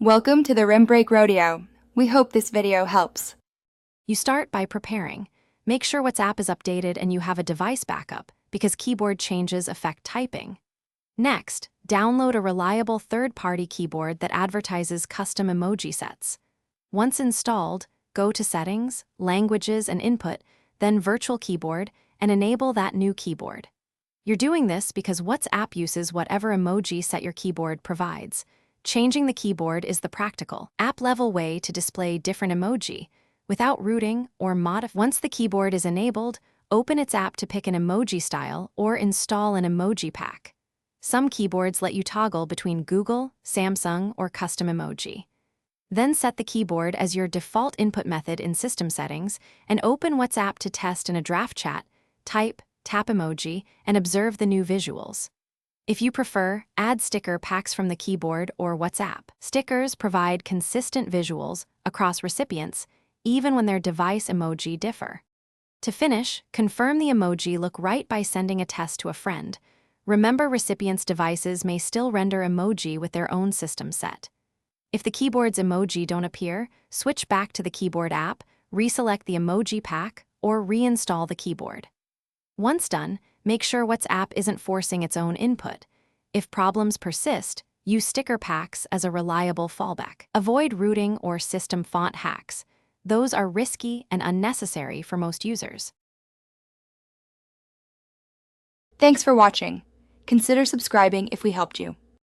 Welcome to the Rim Break Rodeo. We hope this video helps. You start by preparing. Make sure WhatsApp is updated and you have a device backup, because keyboard changes affect typing. Next, download a reliable third-party keyboard that advertises custom emoji sets. Once installed, go to Settings, Languages and Input, then Virtual Keyboard, and enable that new keyboard. You're doing this because WhatsApp uses whatever emoji set your keyboard provides. Changing the keyboard is the practical, app-level way to display different emoji without rooting or modifying. Once the keyboard is enabled, open its app to pick an emoji style or install an emoji pack. Some keyboards let you toggle between Google, Samsung, or custom emoji. Then set the keyboard as your default input method in system settings and open WhatsApp to test in a draft chat, type, tap emoji, and observe the new visuals. If you prefer, add sticker packs from the keyboard or WhatsApp. Stickers provide consistent visuals across recipients, even when their device emoji differ. To finish, confirm the emoji look right by sending a test to a friend. Remember, recipients' devices may still render emoji with their own system set. If the keyboard's emoji don't appear, switch back to the keyboard app, reselect the emoji pack, or reinstall the keyboard. Once done, make sure WhatsApp isn't forcing its own input. If problems persist, use sticker packs as a reliable fallback. Avoid rooting or system font hacks. Those are risky and unnecessary for most users. Thanks for watching. Consider subscribing if we helped you.